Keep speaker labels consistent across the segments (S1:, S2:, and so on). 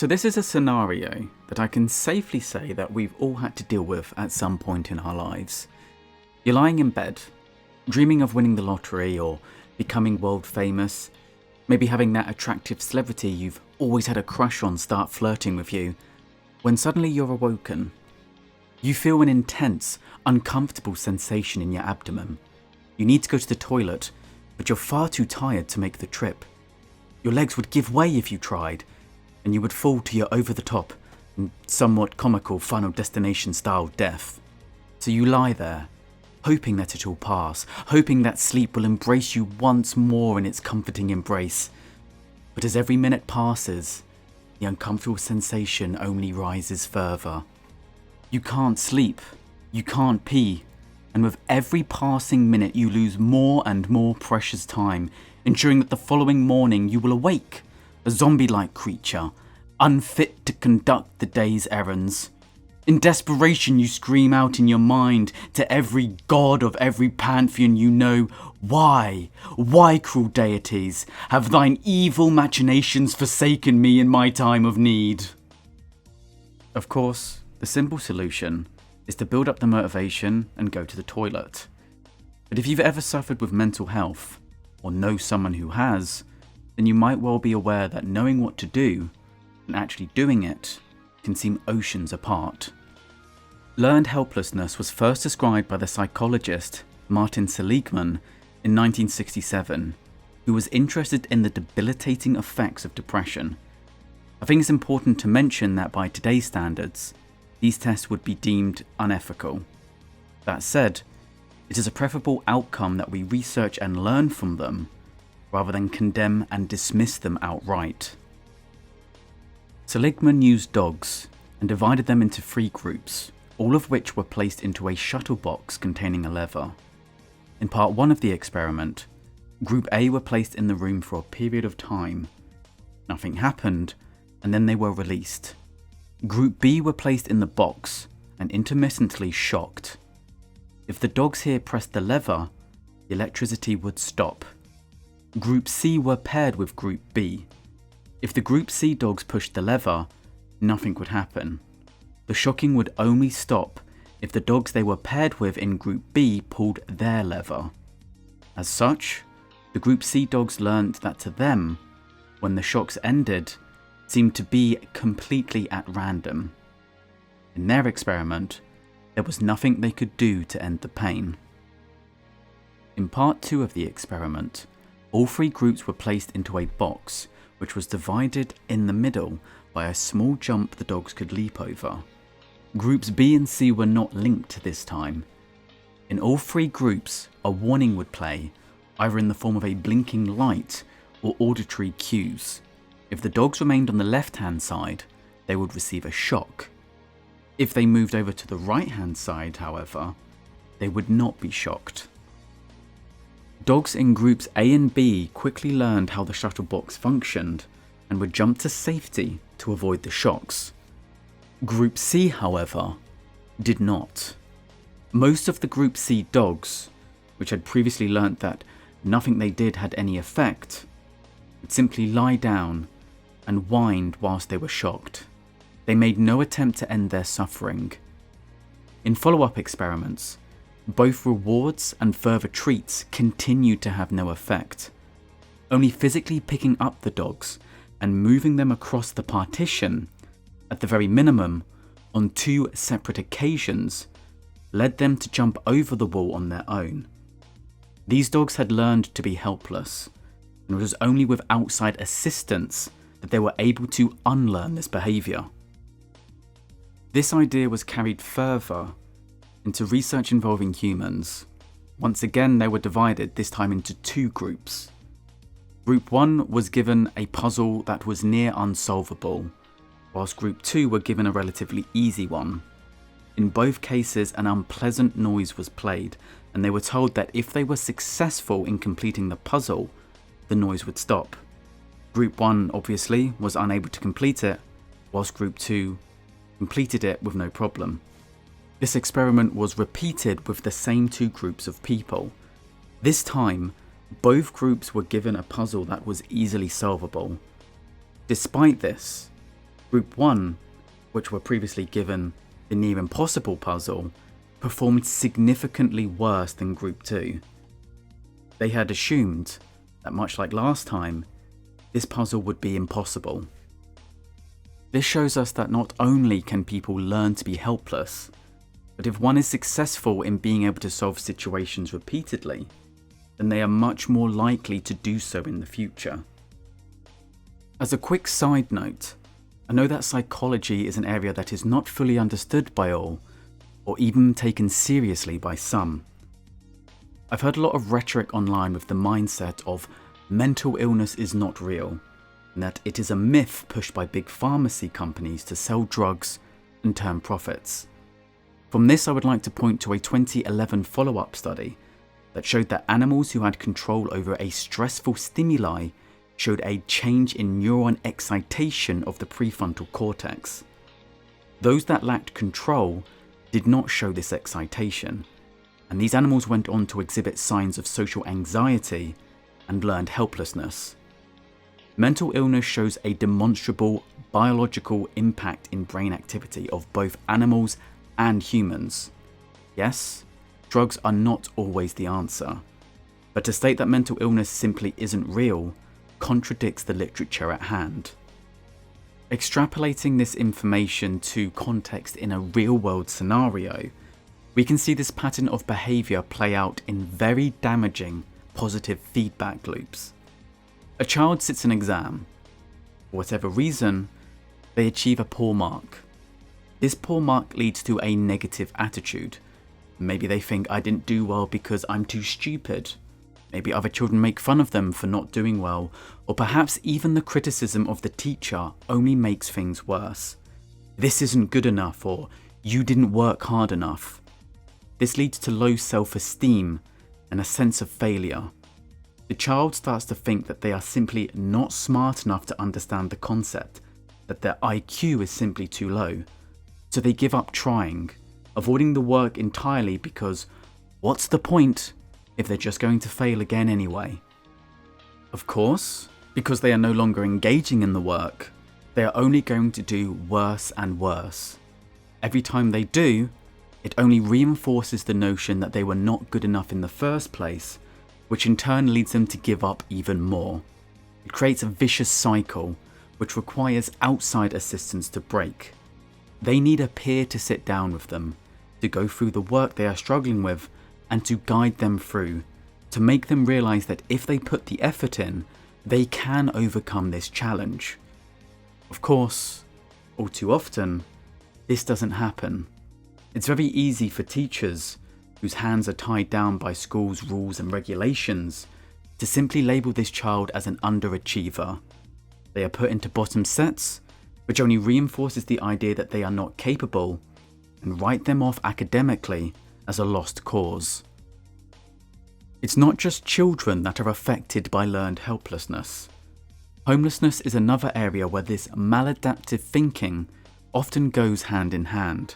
S1: So this is a scenario that I can safely say that we've all had to deal with at some point in our lives. You're lying in bed, dreaming of winning the lottery or becoming world famous, maybe having that attractive celebrity you've always had a crush on start flirting with you, when suddenly you're awoken. You feel an intense, uncomfortable sensation in your abdomen. You need to go to the toilet, but you're far too tired to make the trip. Your legs would give way if you tried, and you would fall to your over-the-top and somewhat comical Final Destination style death. So you lie there, hoping that it'll pass, hoping that sleep will embrace you once more in its comforting embrace. But as every minute passes, the uncomfortable sensation only rises further. You can't sleep, you can't pee, and with every passing minute you lose more and more precious time, ensuring that the following morning you will awake, a zombie-like creature, unfit to conduct the day's errands. In desperation you scream out in your mind to every god of every pantheon you know, Why, cruel deities, have thine evil machinations forsaken me in my time of need? Of course, the simple solution is to build up the motivation and go to the toilet. But if you've ever suffered with mental health, or know someone who has, then you might well be aware that knowing what to do and actually doing it can seem oceans apart. Learned helplessness was first described by the psychologist Martin Seligman in 1967, who was interested in the debilitating effects of depression. I think it's important to mention that by today's standards, these tests would be deemed unethical. That said, it is a preferable outcome that we research and learn from them, rather than condemn and dismiss them outright. Seligman used dogs and divided them into 3 groups, all of which were placed into a shuttle box containing a lever. In part 1 of the experiment, Group A were placed in the room for a period of time. Nothing happened, and then they were released. Group B were placed in the box and intermittently shocked. If the dogs here pressed the lever, the electricity would stop. Group C were paired with Group B. If the Group C dogs pushed the lever, nothing would happen. The shocking would only stop if the dogs they were paired with in Group B pulled their lever. As such, the Group C dogs learned that to them, when the shocks ended, seemed to be completely at random. In their experiment, there was nothing they could do to end the pain. In part 2 of the experiment, all 3 groups were placed into a box, which was divided in the middle by a small jump the dogs could leap over. Groups B and C were not linked this time. In all 3 groups, a warning would play, either in the form of a blinking light or auditory cues. If the dogs remained on the left-hand side, they would receive a shock. If they moved over to the right-hand side, however, they would not be shocked. Dogs in groups A and B quickly learned how the shuttle box functioned and would jump to safety to avoid the shocks. Group C, however, did not. Most of the Group C dogs, which had previously learnt that nothing they did had any effect, would simply lie down and whined whilst they were shocked. They made no attempt to end their suffering. In follow-up experiments, both rewards and further treats continued to have no effect. Only physically picking up the dogs and moving them across the partition, at the very minimum, on 2 separate occasions, led them to jump over the wall on their own. These dogs had learned to be helpless, and it was only with outside assistance that they were able to unlearn this behaviour. This idea was carried further into research involving humans. Once again, they were divided, this time into 2 groups. Group 1 was given a puzzle that was near unsolvable, whilst Group 2 were given a relatively easy one. In both cases, an unpleasant noise was played, and they were told that if they were successful in completing the puzzle, the noise would stop. Group 1 obviously was unable to complete it, whilst Group 2 completed it with no problem. This experiment was repeated with the same 2 groups of people. This time, both groups were given a puzzle that was easily solvable. Despite this, Group 1, which were previously given the near impossible puzzle, performed significantly worse than Group 2. They had assumed that, much like last time, this puzzle would be impossible. This shows us that not only can people learn to be helpless, but if one is successful in being able to solve situations repeatedly, then they are much more likely to do so in the future. As a quick side note, I know that psychology is an area that is not fully understood by all, or even taken seriously by some. I've heard a lot of rhetoric online with the mindset of mental illness is not real, and that it is a myth pushed by big pharmacy companies to sell drugs and turn profits. From this, I would like to point to a 2011 follow-up study that showed that animals who had control over a stressful stimuli showed a change in neuron excitation of the prefrontal cortex. Those that lacked control did not show this excitation, and these animals went on to exhibit signs of social anxiety and learned helplessness. Mental illness shows a demonstrable biological impact in brain activity of both animals and humans. Yes, drugs are not always the answer, but to state that mental illness simply isn't real contradicts the literature at hand. Extrapolating this information to context in a real-world scenario, we can see this pattern of behaviour play out in very damaging positive feedback loops. A child sits an exam. For whatever reason, they achieve a poor mark. This poor mark leads to a negative attitude. Maybe they think I didn't do well because I'm too stupid. Maybe other children make fun of them for not doing well, or perhaps even the criticism of the teacher only makes things worse. This isn't good enough, or you didn't work hard enough. This leads to low self-esteem and a sense of failure. The child starts to think that they are simply not smart enough to understand the concept, that their IQ is simply too low. So they give up trying, avoiding the work entirely because what's the point if they're just going to fail again anyway? Of course, because they are no longer engaging in the work, they are only going to do worse and worse. Every time they do, it only reinforces the notion that they were not good enough in the first place, which in turn leads them to give up even more. It creates a vicious cycle, which requires outside assistance to break. They need a peer to sit down with them, to go through the work they are struggling with, and to guide them through, to make them realise that if they put the effort in, they can overcome this challenge. Of course, all too often, this doesn't happen. It's very easy for teachers, whose hands are tied down by school's rules and regulations, to simply label this child as an underachiever. They are put into bottom sets, which only reinforces the idea that they are not capable, and write them off academically as a lost cause. It's not just children that are affected by learned helplessness. Homelessness is another area where this maladaptive thinking often goes hand in hand.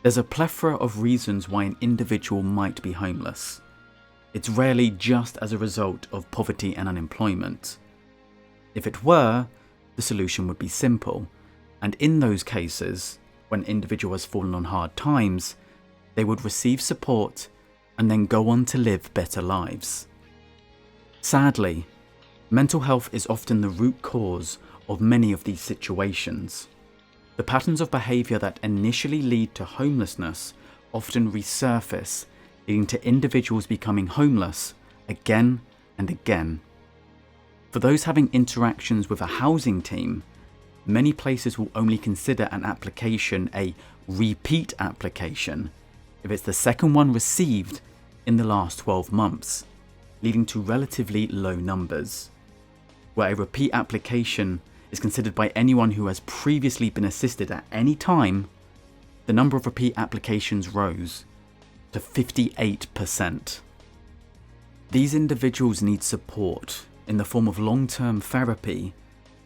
S1: There's a plethora of reasons why an individual might be homeless. It's rarely just as a result of poverty and unemployment. If it were, the solution would be simple, and in those cases, when an individual has fallen on hard times, they would receive support and then go on to live better lives. Sadly, mental health is often the root cause of many of these situations. The patterns of behaviour that initially lead to homelessness often resurface, leading to individuals becoming homeless again and again. For those having interactions with a housing team, many places will only consider an application a repeat application if it's the second one received in the last 12 months, leading to relatively low numbers. Where a repeat application is considered by anyone who has previously been assisted at any time, the number of repeat applications rose to 58%. These individuals need support in the form of long-term therapy,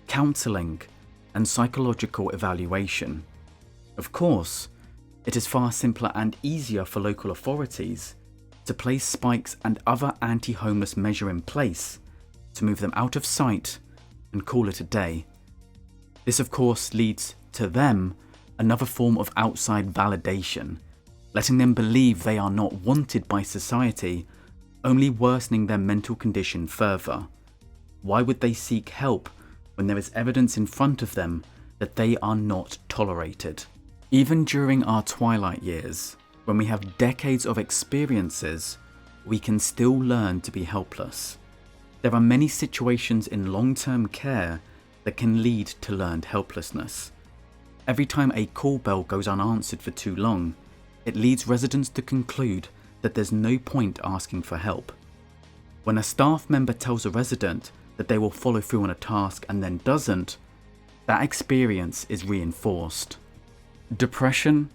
S1: counselling, and psychological evaluation. Of course, it is far simpler and easier for local authorities to place spikes and other anti-homeless measures in place to move them out of sight and call it a day. This of course leads to them another form of outside validation, letting them believe they are not wanted by society, only worsening their mental condition further. Why would they seek help when there is evidence in front of them that they are not tolerated? Even during our twilight years, when we have decades of experiences, we can still learn to be helpless. There are many situations in long-term care that can lead to learned helplessness. Every time a call bell goes unanswered for too long, it leads residents to conclude that there's no point asking for help. When a staff member tells a resident that they will follow through on a task and then doesn't, that experience is reinforced. Depression,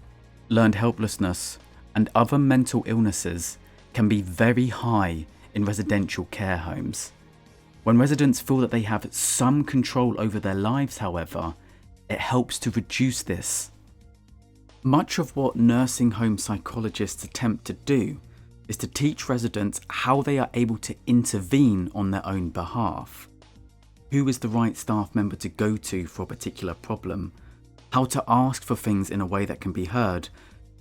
S1: learned helplessness, and other mental illnesses can be very high in residential care homes. When residents feel that they have some control over their lives, however, it helps to reduce this. Much of what nursing home psychologists attempt to do is to teach residents how they are able to intervene on their own behalf. Who is the right staff member to go to for a particular problem, how to ask for things in a way that can be heard,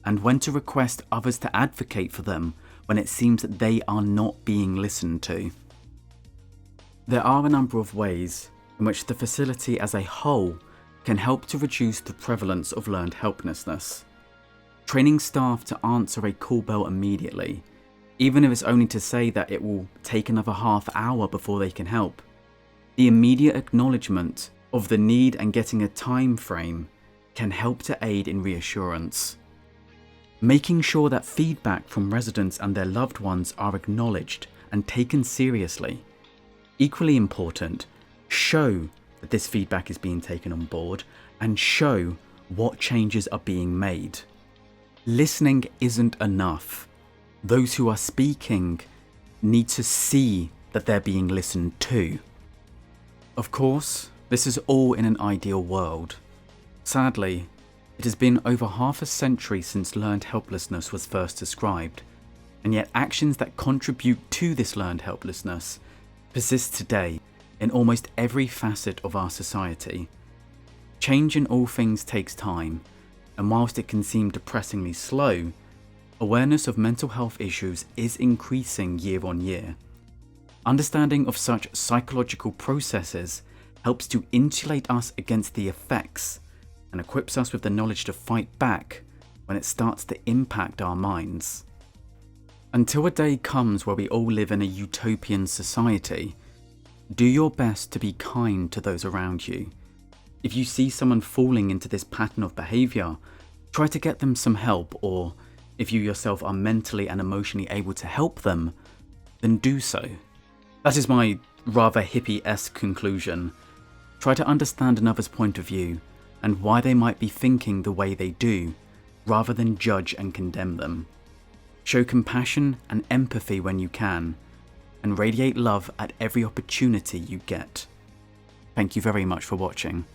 S1: and when to request others to advocate for them when it seems that they are not being listened to. There are a number of ways in which the facility as a whole can help to reduce the prevalence of learned helplessness. Training staff to answer a call bell immediately, even if it's only to say that it will take another half hour before they can help. The immediate acknowledgement of the need and getting a time frame can help to aid in reassurance. Making sure that feedback from residents and their loved ones are acknowledged and taken seriously. Equally important, show that this feedback is being taken on board and show what changes are being made. Listening isn't enough. Those who are speaking need to see that they're being listened to. Of course, this is all in an ideal world. Sadly, it has been over half a century since learned helplessness was first described, and yet actions that contribute to this learned helplessness persist today in almost every facet of our society. Change in all things takes time, and whilst it can seem depressingly slow, awareness of mental health issues is increasing year on year. Understanding of such psychological processes helps to insulate us against the effects and equips us with the knowledge to fight back when it starts to impact our minds. Until a day comes where we all live in a utopian society, do your best to be kind to those around you. If you see someone falling into this pattern of behaviour, try to get them some help, or if you yourself are mentally and emotionally able to help them, then do so. That is my rather hippie-esque conclusion. Try to understand another's point of view and why they might be thinking the way they do, rather than judge and condemn them. Show compassion and empathy when you can, and radiate love at every opportunity you get. Thank you very much for watching.